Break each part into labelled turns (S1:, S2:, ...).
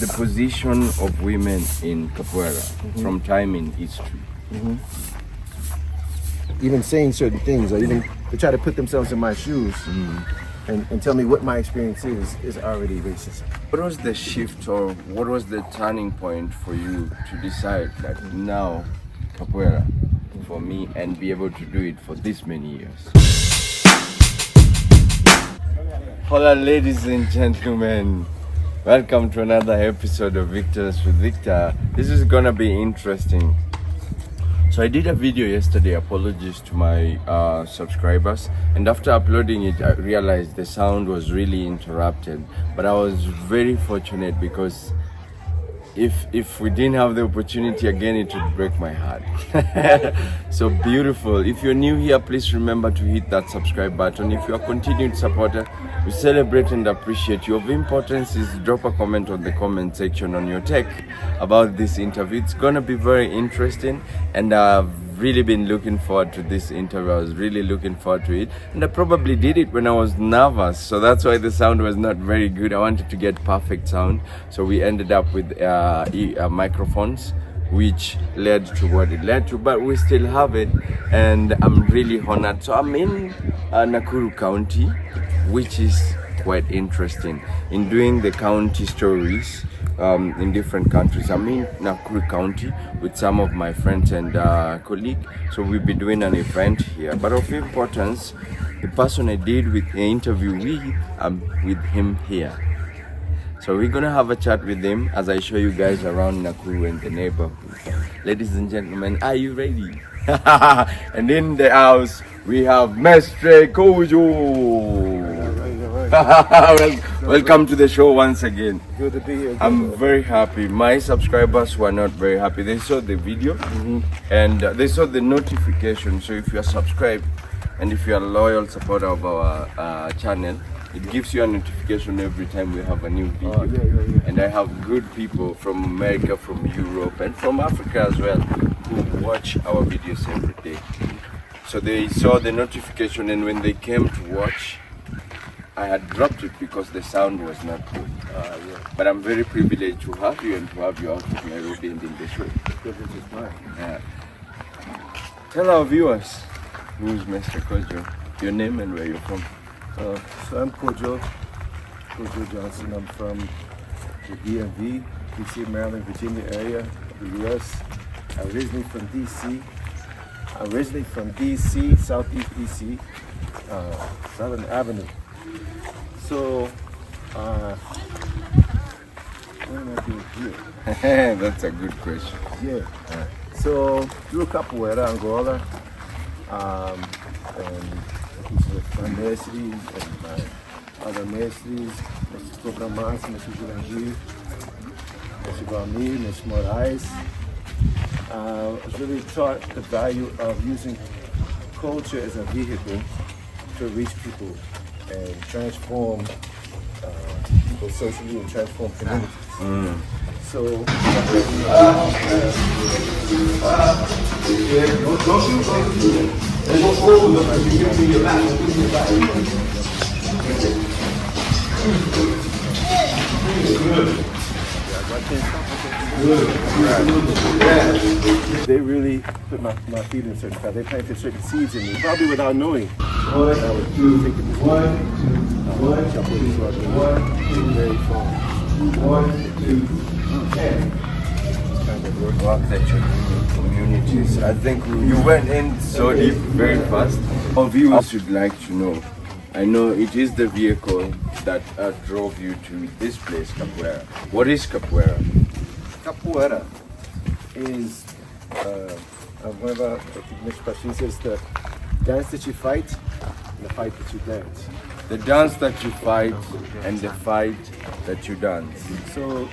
S1: The position of women in Capoeira from time in history.
S2: Even saying certain things, or even to try to put themselves in my shoes and tell me what my experience is already racist.
S1: What was the shift, or what was the turning point for you to decide that now Capoeira for me, and be able to do it for this many years? Hola, ladies and gentlemen. Welcome to another episode of Victors with Victor. This is gonna be interesting. So I did a video yesterday, apologies to my subscribers, and after uploading it I realized the sound was really interrupted, but I was very fortunate because if we didn't have the opportunity again, it would break my heart. So beautiful. If you're new here, please remember to hit that subscribe button. If you're a continued supporter, we celebrate and appreciate you. Of importance is drop a comment on the comment section on your take about this interview. It's gonna be very interesting, and I've really been looking forward to this interview. I was really looking forward to it, and I probably did it when I was nervous, so that's why the sound was not very good. I wanted to get perfect sound, so we ended up with microphones, which led to what it led to, but we still have it, and I'm really honored. So I'm in Nakuru County, which is quite interesting in doing the county stories in different countries. I'm in Nakuru County with some of my friends and colleagues, so we'll be doing an event here. But of importance, the person I did with the interview with, I'm with him here. So we're gonna have a chat with him as I show you guys around Nakuru and the neighborhood. Ladies and gentlemen, are you ready? And in the house we have Mestre Kojo. Welcome to the show once again.
S2: Good to be here.
S1: I'm very happy. My subscribers were not very happy. They saw the video and they saw the notification. So if you are subscribed and if you are a loyal supporter of our channel, it gives you a notification every time we have a new video. And I have good people from America, from Europe, and from Africa as well who watch our videos every day. So they saw the notification, and when they came to watch, I had dropped it because the sound was not good. But I'm very privileged to have you and to have you out with Nairobi and in the show. Tell our viewers who's Mr. Kojo, your name and where you're from.
S2: So I'm Kojo Johnson. I'm from the DMV, DC, Maryland, Virginia area of the U.S. Originally from DC, Southeast DC, Southern Avenue. So, what am I doing here?
S1: That's a good question.
S2: Yeah. So, through Capoeira, Angola, and my mestres and my other mestres, Mr. Programas, Mr. Jurandir, Mr. Valmir, Mr. Moraes, I was really taught the value of using culture as a vehicle to reach people and transform people socially and transform communities. So, they really put my feet in certain paths. They planted certain seeds in me, probably without knowing.
S1: Work that you're doing in communities. I think you went in so deep very fast. Our viewers should like to know. I know it is the vehicle that drove you to this place, Capoeira. What is Capoeira?
S2: Capoeira is one of our expressions is the dance that you fight and the fight that you dance.
S1: The dance that you fight and the fight that you dance.
S2: So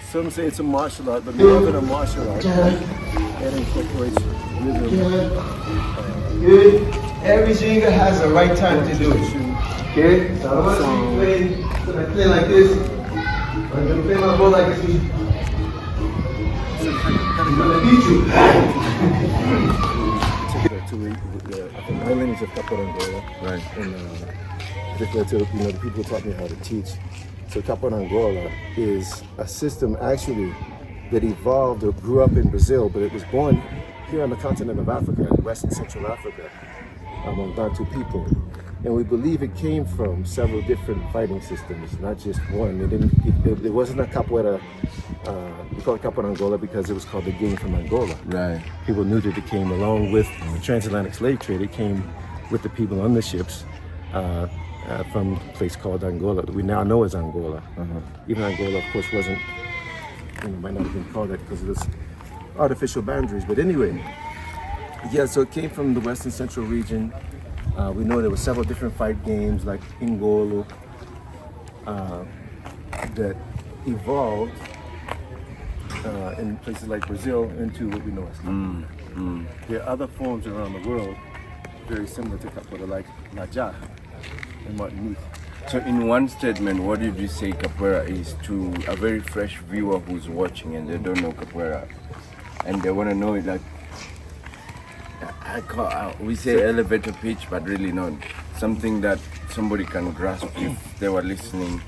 S2: some say it's a martial art, but more than a martial art, it incorporates rhythm.
S3: Good. Every singer has a right time to do it. Okay? So I want to play, so I play like this. I'm going to play my ball like this. I'm going to beat you.
S2: To the islands of Capoeira, Angola.
S1: Right.
S2: And particularly to the people who taught me how to teach. So Capoeira Angola is a system actually that evolved or grew up in Brazil, but it was born here on the continent of Africa, in West and Central Africa, among Bantu people. And we believe it came from several different fighting systems, not just one. It wasn't a capoeira, we call it Capoeira Angola because it was called the game from Angola.
S1: Right.
S2: People knew that it came along with the transatlantic slave trade. It came with the people on the ships from a place called Angola, that we now know as Angola. Even Angola, of course, wasn't, might not have been called that because of this artificial boundaries. But anyway, yeah, so it came from the Western Central region. We know there were several different fight games like Ingolo that evolved in places like Brazil into what we know as There are other forms around the world very similar to capoeira, like Naja in Martinique.
S1: So in one statement, what did you say capoeira is to a very fresh viewer who's watching and they don't know capoeira and they want to know it, like we say elevator pitch, but really not something that somebody can grasp if they were listening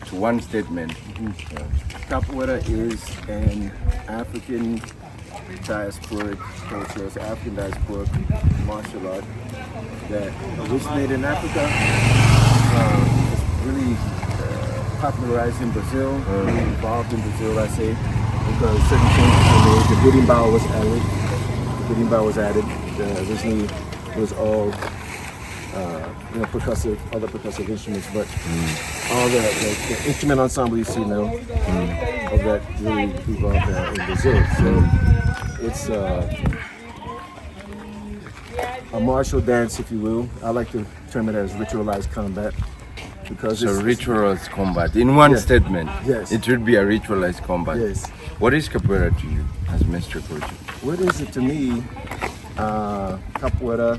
S1: to one statement.
S2: Capoeira is an African diasporic culture. It's an African diasporic martial art that originated in Africa. It's really popularized in Brazil, really evolved in Brazil, I say, because certain changes were made. The berimbau was added. Originally it was all other percussive instruments, but all the instrument ensemble you see now, of that really evolved in Brazil. So it's a martial dance, if you will. I like to term it as ritualized combat. Because
S1: so ritualized combat. In one statement,
S2: yes,
S1: it would be a ritualized combat.
S2: Yes.
S1: What is capoeira to you as Mr. Coach?
S2: What is it to me? Capoeira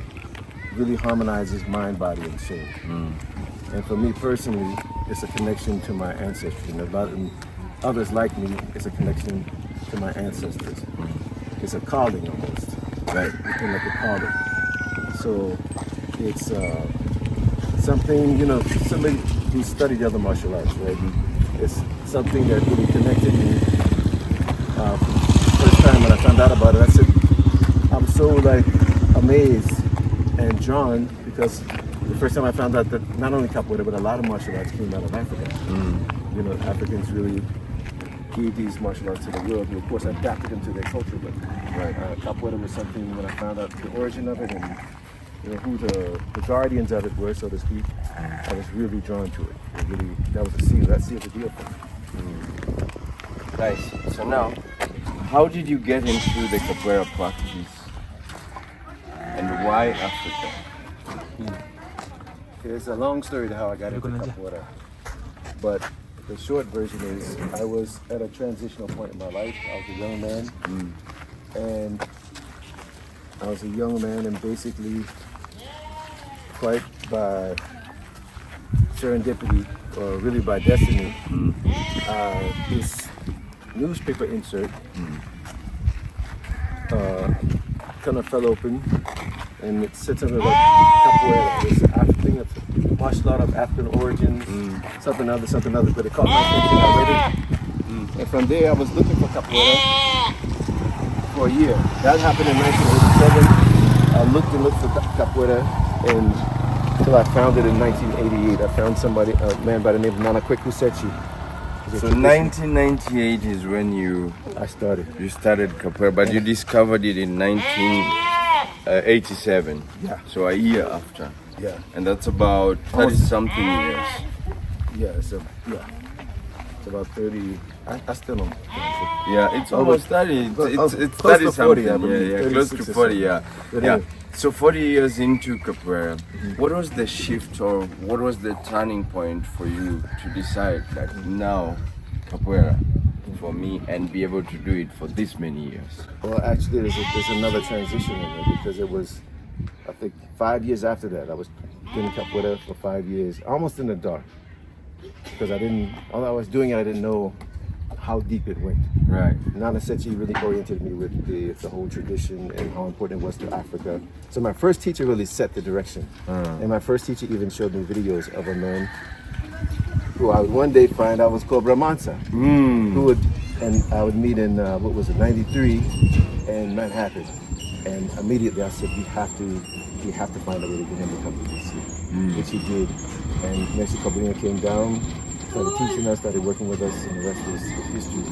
S2: really harmonizes mind, body, and soul. And for me personally, it's a connection to my ancestry. And others like me, it's a connection to my ancestors. It's a calling almost.
S1: Right.
S2: It's kind of like a calling. So it's something, somebody who studied other martial arts, right? It's something that really connected me. First time when I found out about it, I said, I'm so amazed and drawn because the first time I found out that not only capoeira but a lot of martial arts came out of Africa. Africans really gave these martial arts to the world, and of course adapted them to their culture. But capoeira was something when I found out the origin of it and who the guardians of it were, so to speak. I was really drawn to it. That was that sealed the deal for me.
S1: Nice. So now, how did you get into the capoeira practice? And why Africa?
S2: It's a long story to how I got into capoeira, but the short version is I was at a transitional point in my life. I was a young man, and basically, quite by serendipity, or really by destiny, this newspaper insert kind of fell open, and it said something about capoeira. It's African, it's martial art of African origins, something other, but it caught my attention. I read it, and from there I was looking for capoeira for a year. That happened in 1987. I looked for capoeira until I found it in 1988. I found a man by the name of Nana Kwekusechi.
S1: So 1998 is when you
S2: started
S1: capoeira, but you discovered it in 1987.
S2: Yeah.
S1: So a year after.
S2: Yeah.
S1: And that's about 30 something years.
S2: Yeah. It's about 30. I still don't.
S1: Yeah, it's almost 30. It's 30 something. Yeah, close to 40. Yeah. So 40 years into capoeira, what was the shift or what was the turning point for you to decide that now capoeira for me and be able to do it for this many years?
S2: Well, actually, there's another transition in there because it was, I think, 5 years after that. I was doing capoeira for 5 years, almost in the dark, because although I was doing it, I didn't know how deep it went.
S1: Right.
S2: Nana Sechi really oriented me with the whole tradition and how important it was to Africa. So my first teacher really set the direction. And my first teacher even showed me videos of a man who I would one day find out was Cobra Mansa,
S1: Mm.
S2: who would, and I would meet in what was it, '93, in Manhattan, and immediately I said we have to find a way to get him to come to DC, which he did, and Messi Capoeira came down, started teaching us, started working with us, and the rest is history.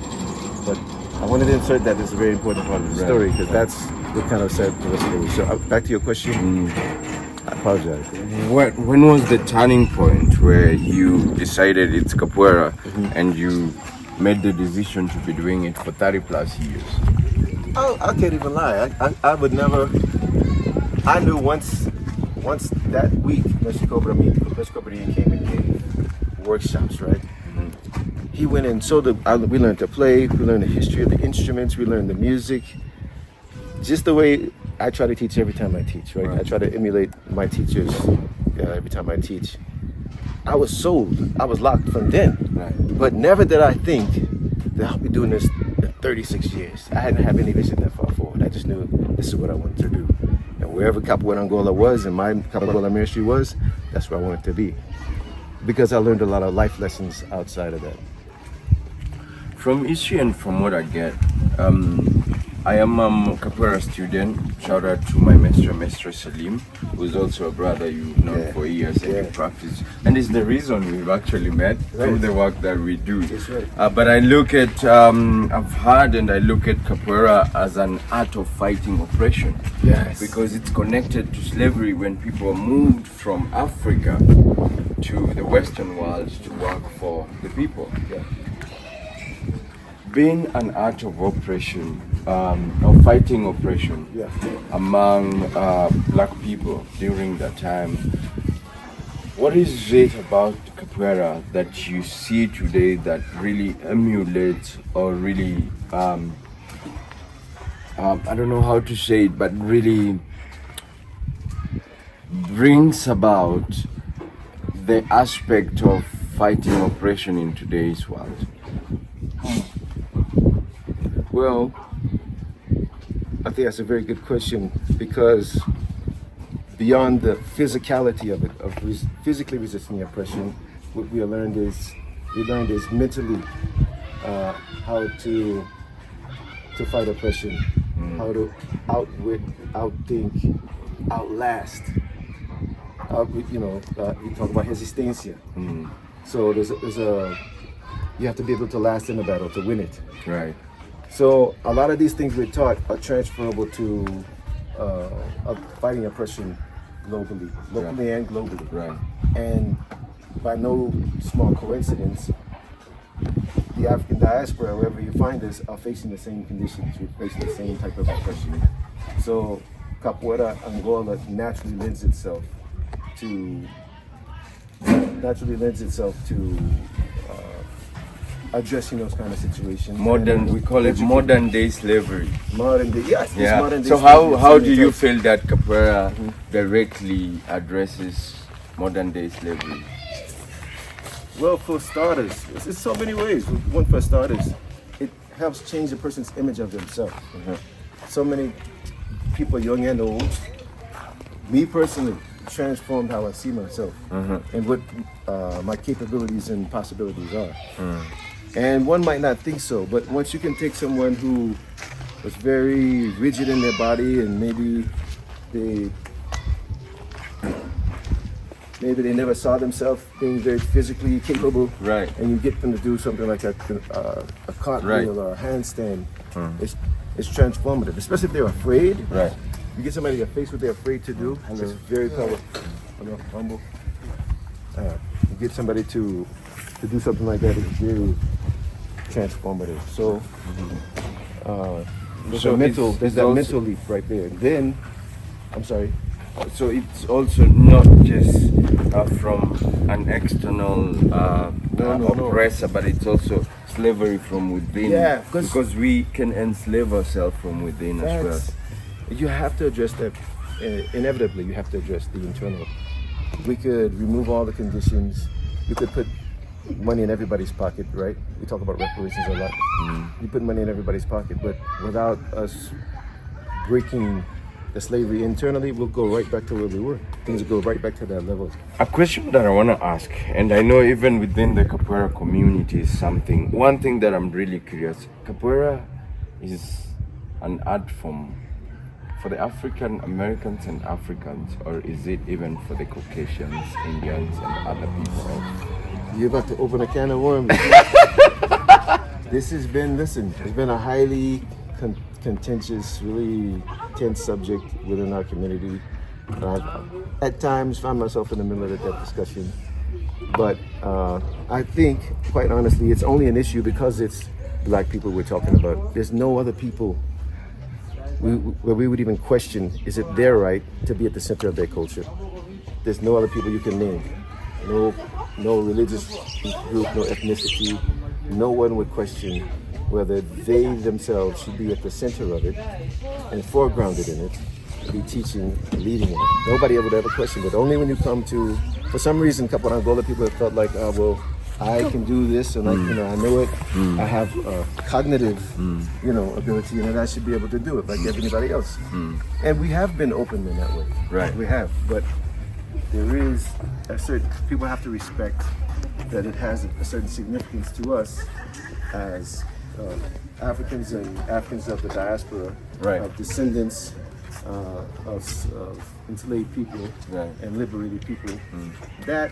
S2: But I wanted to insert that as a very important part of the story because that's what kind of set the rest of the week. So back to your question. I apologize.
S1: When was the turning point where you decided it's capoeira and you made the decision to be doing it for 30 plus years?
S2: I can't even lie. I would never. I knew once that week, Mr. Capoeira came and gave workshops, right? He went in, we learned to play, we learned the history of the instruments, we learned the music. Just the way I try to teach every time I teach, right? I try to emulate my teachers every time I teach. I was sold. I was locked from then.
S1: Right.
S2: But never did I think that I'll be doing this in 36 years. I hadn't had any vision that far forward. I just knew this is what I wanted to do. And wherever Capoeira Angola was and my Capoeira ministry was, that's where I wanted to be. Because I learned a lot of life lessons outside of that.
S1: From history and from what I get, I am a capoeira student. Shout out to my Mestre Salim, who's also a brother you've known for years and you practice. And it's the reason we've actually met through the work that we do.
S2: That's right.
S1: But I look at, I've heard and I look at capoeira as an art of fighting oppression.
S2: Yes.
S1: Because it's connected to slavery when people moved from Africa to the Western world to work for the people.
S2: Yeah.
S1: Being an art of oppression, of fighting oppression among black people during that time, what is it about capoeira that you see today that really emulates or really, I don't know how to say it, but really brings about the aspect of fighting oppression in today's world?
S2: Well, I think that's a very good question because beyond the physicality of it, of physically resisting oppression, what we learned is mentally how to fight oppression, how to outwit, outthink, outlast. We talk about resistencia. So you have to be able to last in a battle to win it.
S1: Right.
S2: So a lot of these things we're taught are transferable to fighting oppression locally and globally.
S1: Right.
S2: And by no small coincidence, the African diaspora, wherever you find us, are facing the same conditions. We're facing the same type of oppression. So Capoeira Angola naturally lends itself to addressing those kind of situations.
S1: We call it modern day slavery.
S2: Modern day, yes.
S1: Yeah.
S2: Modern day
S1: So
S2: slavery.
S1: how do you feel that capoeira directly addresses modern day slavery?
S2: Well, for starters, it's so many ways. One, for starters, it helps change a person's image of themselves. So many people, young and old, me personally, transformed how I see myself and what my capabilities and possibilities are. And one might not think so, but once you can take someone who was very rigid in their body and maybe they never saw themselves being very physically capable,
S1: Right.
S2: and you get them to do something like a cartwheel or a handstand, it's transformative, especially if they're afraid.
S1: Right.
S2: You get somebody to face what they're afraid to do, it's very powerful. Humble. You get somebody to do something like that is very transformative. So there's that mental leap right there. Then, I'm sorry.
S1: So it's also not just from an external oppressor, but it's also slavery from within.
S2: Yeah,
S1: because we can enslave ourselves from within as well.
S2: You have to address that. Inevitably, you have to address the internal. We could remove all the conditions. We could put money in everybody's pocket, right? We talk about reparations a lot. You put money in everybody's pocket, but without us breaking the slavery internally, we'll go right back to where we were. Things will go right back to that level.
S1: A question that I want to ask, and I know even within the Capoeira community is one thing that I'm really curious. Capoeira is an art form for the African Americans and Africans, or is it even for the Caucasians, Indians, and other people?
S2: You're about to open a can of worms. This has been, it's been a highly contentious, really tense subject within our community. I've at times found myself in the middle of that discussion. But I think, quite honestly, it's only an issue because it's black people we're talking about. There's no other people where we would even question, is it their right to be at the center of their culture? There's no other people you can name. No religious group, no ethnicity. No one would question whether they themselves should be at the center of it and foregrounded in it, be teaching, leading it. Nobody would ever question it. Only when you come to, for some reason, Capoeira Angola, people have felt like, oh, well, I can do this, and I know it. I have cognitive, ability, and I should be able to do it like anybody else. And we have been open in that way.
S1: Right.
S2: We have, but there is a certain, people have to respect that it has a certain significance to us as Africans and Africans of the diaspora,
S1: right,
S2: of descendants of enslaved people,
S1: right,
S2: and liberated people, that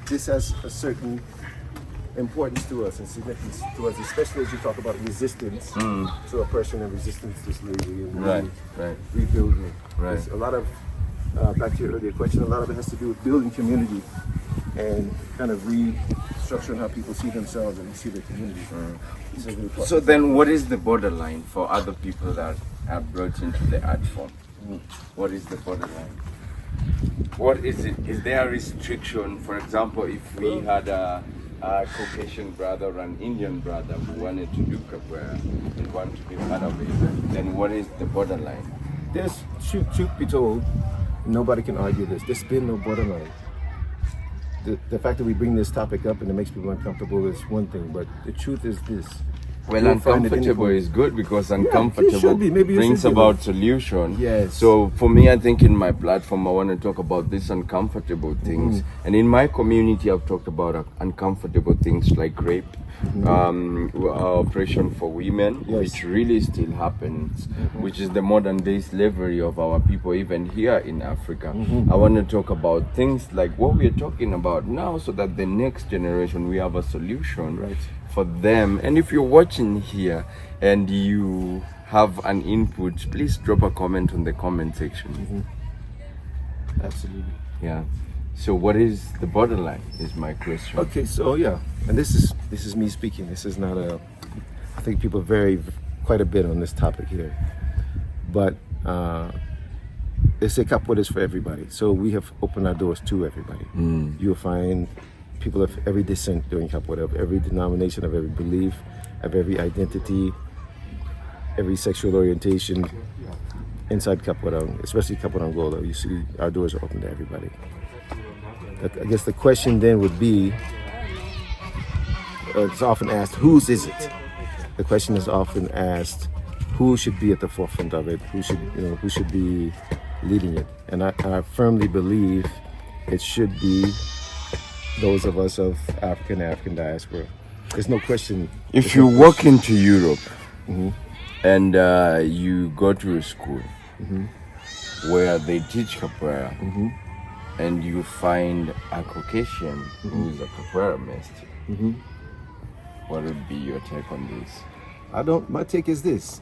S2: this has a certain importance to us and significance to us, especially as you talk about resistance to oppression and resistance to slavery and rebuilding.
S1: Right.
S2: There's a lot of, back to your earlier question, a lot of it has to do with building community and kind of restructuring how people see themselves and see their community.
S1: So then what is the borderline for other people that are brought into the art form? What is the borderline? What is it? Is there a restriction? For example, if we had a Caucasian brother or an Indian brother who wanted to do capoeira and want to be part of it, then what is the borderline?
S2: There's, truth be told, nobody can argue this. There's been no borderline. The fact that we bring this topic up and it makes people uncomfortable is one thing, but the truth is this.
S1: Well, uncomfortable is good because uncomfortable brings about solution.
S2: Yes.
S1: So for me, I think in my platform, I want to talk about these uncomfortable things. And in my community, I've talked about uncomfortable things like rape, oppression for women, which really still happens, which is the modern day slavery of our people, even here in Africa. I want to talk about things like what we're talking about now so that the next generation, we have a solution for them. And if you're watching here and you have an input, please drop a comment on the comment section.
S2: Absolutely.
S1: Yeah. So what is the borderline is my question.
S2: Okay, so and this is me speaking. This is not I think people vary quite a bit on this topic here. But they say capoeira is for everybody. So we have opened our doors to everybody. You'll find people of every descent doing capoeira, of every denomination, of every belief, of every identity, every sexual orientation inside capoeira, especially Capoeira Angola. You see our doors are open to everybody. I guess the question then would be, it's often asked, whose is it? The question is often asked, who should be at the forefront of it? Who should be leading it? And I firmly believe it should be those of us of African diaspora. There's no question.
S1: If you walk into Europe and you go to a school where they teach capoeira, and you find a Caucasian who is a capoeira master, what would be your take on this?
S2: My take is this.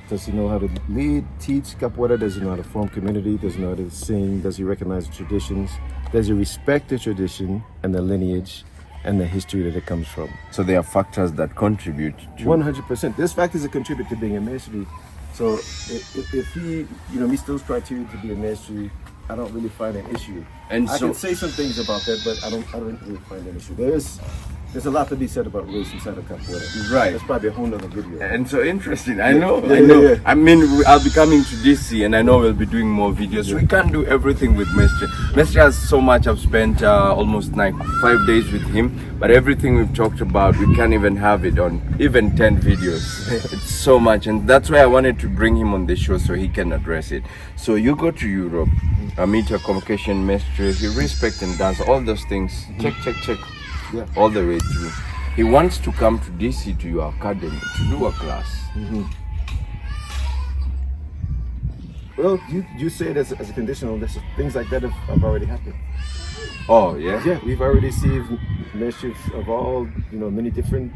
S2: Does he know how to lead, teach capoeira? Does he know how to form community? Does he know how to sing? Does he recognize the traditions? Does he respect the tradition and the lineage and the history that it comes from?
S1: So there are factors that contribute to
S2: 100%. There's factors that contribute to being a mastery. So if he, meets those criteria to be a mastery, I don't really find an issue. And I can say some things about that, but I don't really find an issue. there's a lot to be said about race inside of Capoeira.
S1: Right.
S2: That's probably a whole nother video.
S1: And so interesting. I know.
S2: Yeah.
S1: I mean, I'll be coming to DC, and I know we'll be doing more videos. We can't do everything with Mestre. Mestre has so much. I've spent almost like 5 days with him, but everything we've talked about, we can't even have it on even 10 videos. It's so much, and that's why I wanted to bring him on the show so he can address it. So you go to Europe, meet your convocation Mestre. He respects and does all those things. Check.
S2: Yeah.
S1: All the way through. He wants to come to DC to your academy to do a class.
S2: Well, you say it as a conditional. Things like that have already happened.
S1: Oh yeah.
S2: Yeah, we've already received messages of all, many different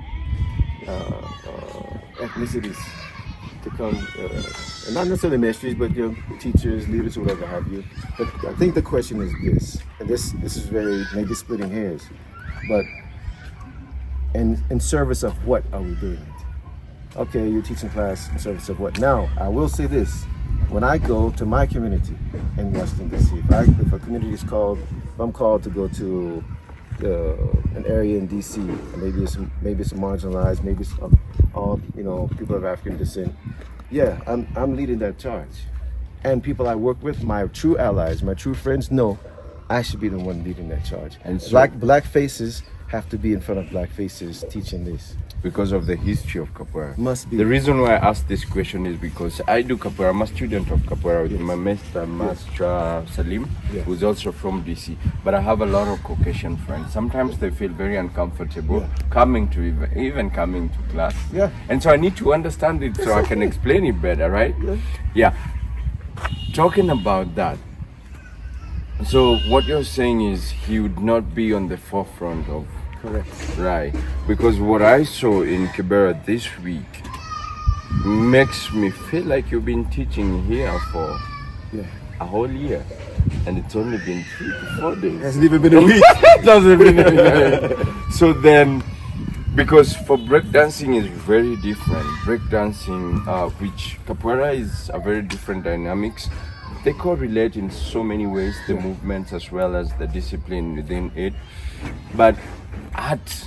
S2: ethnicities to come, and not necessarily ministries, but teachers, leaders, whatever have you. But I think the question is this, and this is very maybe splitting hairs, but in service of what are we doing it? Okay, you're teaching class in service of what? Now, I will say this: when I go to my community in Washington DC, if a community is called, if I'm called to go to an area in DC, maybe it's marginalized, maybe it's all people of African descent. Yeah, I'm leading that charge, and people I work with, my true allies, my true friends, know I should be the one leading that charge. And so, black faces have to be in front of black faces teaching this.
S1: Because of the history of Capoeira.
S2: Must be.
S1: The reason why I asked this question is because I do Capoeira. I'm a student of Capoeira with my master Salim, who's also from DC. But I have a lot of Caucasian friends. Sometimes they feel very uncomfortable coming to even coming to class.
S2: Yeah.
S1: And so I need to understand it so I can explain it better, right? Yeah. Talking about that. So what you're saying is he would not be on the forefront of.
S2: Correct.
S1: Right, because what I saw in Capoeira this week makes me feel like you've been teaching here for a whole year, and it's only been 3 to 4 days.
S2: It hasn't even been a week.
S1: It hasn't been a week. So then, because for breakdancing is very different. Breakdancing, which Capoeira is a very different dynamics. They correlate in so many ways, the movements as well as the discipline within it. But art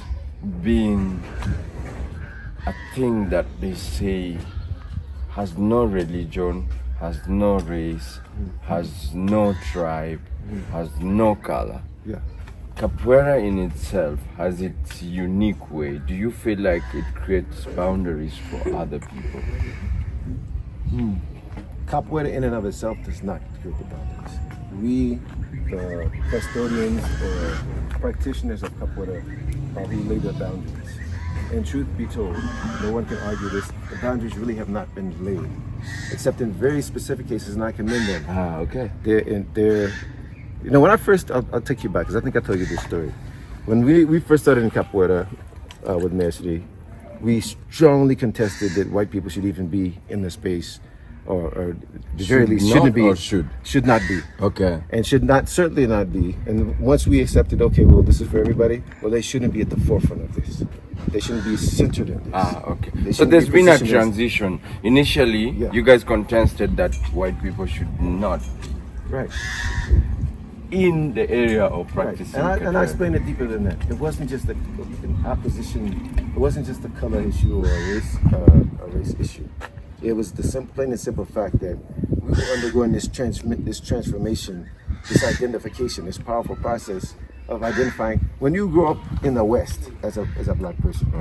S1: being a thing that they say has no religion, has no race, has no tribe, has no color.
S2: Yeah.
S1: Capoeira in itself has its unique way. Do you feel like it creates boundaries for other people?
S2: Capoeira in and of itself does not create the boundaries. We, the custodians or practitioners of Capoeira, are who lay the boundaries. And truth be told, no one can argue this, the boundaries really have not been laid, except in very specific cases, and I commend them.
S1: Okay.
S2: When I first, I'll take you back, because I think I told you this story. When we first started in Capoeira with Mestre, we strongly contested that white people should even be in the space, or the very least shouldn't be,
S1: or should
S2: not be.
S1: Okay.
S2: And certainly not be. And once we accepted, okay, well, this is for everybody, well, they shouldn't be at the forefront of this. They shouldn't be centered in this.
S1: Okay. So there's been a transition. Initially, you guys contested that white people should not be
S2: right
S1: in the area of practicing.
S2: Right. And I explained it deeper than that. It wasn't just an opposition. It wasn't just a color issue or a race issue. It was the plain and simple fact that we were undergoing this transformation, this identification, this powerful process of identifying. When you grow up in the West as a black person,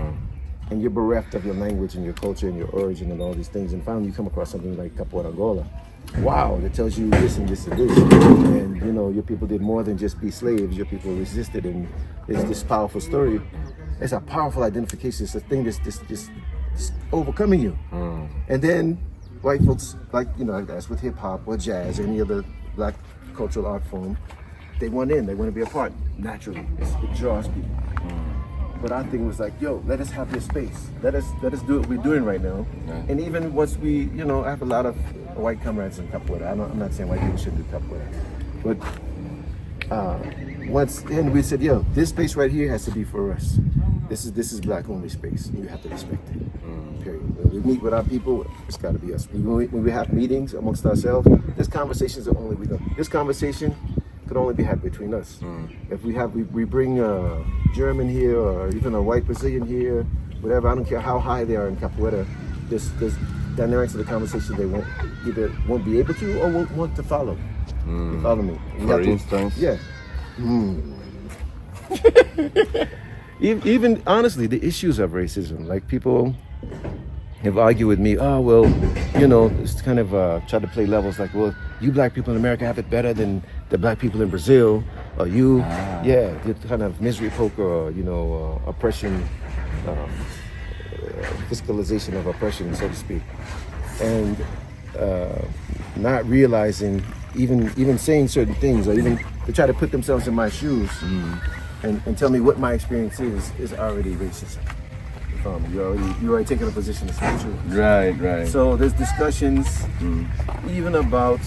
S2: and you're bereft of your language and your culture and your origin and all these things, and finally you come across something like Capoeira Angola, wow, that tells you this and this and this, and your people did more than just be slaves. Your people resisted, and it's this powerful story. It's a powerful identification. It's a thing that's overcoming you. And then white folks, that's with hip hop or jazz or any other black cultural art form, they want to be a part naturally. It draws people. But our thing was like, yo, let us have this space. Let us do what we're doing right now. And even once we, I have a lot of white comrades in Capoeira. I'm not saying white people shouldn't do Capoeira, but once then we said, yo, this space right here has to be for us. This is black only space. You have to respect it. Period. When we meet with our people, it's got to be us. When we have meetings amongst ourselves, this conversations are only we go. This conversation could only be had between us. If we bring a German here or even a white Brazilian here, whatever, I don't care how high they are in capoeira, there's dynamics of the conversation they won't be able to or won't want to follow. You follow me?
S1: For instance?
S2: Yeah. Even honestly, the issues of racism, like people have argued with me, oh, well, it's kind of try to play levels like, well, you black people in America have it better than the black people in Brazil, or the kind of misery poker, or, oppression, fiscalization of oppression, so to speak. And not realizing, even saying certain things, or even to try to put themselves in my shoes and tell me what my experience is already racism. You already taking a position that's not true.
S1: Right.
S2: So there's discussions even about,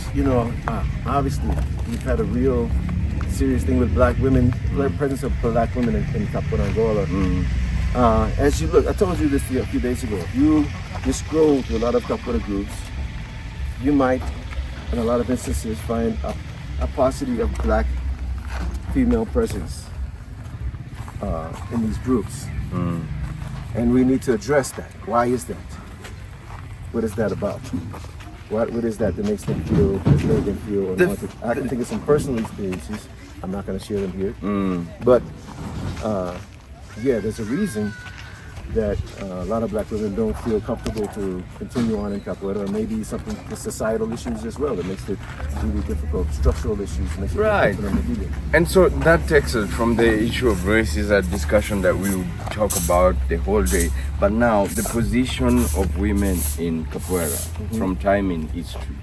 S2: obviously we've had a real serious thing with black women, the presence of black women in Capoeira Angola. As you look, I told you this a few days ago, if you scroll through a lot of Capoeira groups, you might, in a lot of instances, find a paucity of black female presence in these groups. And we need to address that. Why is that? What is that about? What is that makes them feel, that made them feel unwanted? I think it's some personal experiences. I'm not going to share them here. But there's a reason that a lot of black women don't feel comfortable to continue on in capoeira, or maybe something, the societal issues as well that makes it really difficult, structural issues makes it difficult for them to do it.
S1: And so that takes us from the issue of race, is a discussion that we would talk about the whole day. But now, the position of women in capoeira from time in history.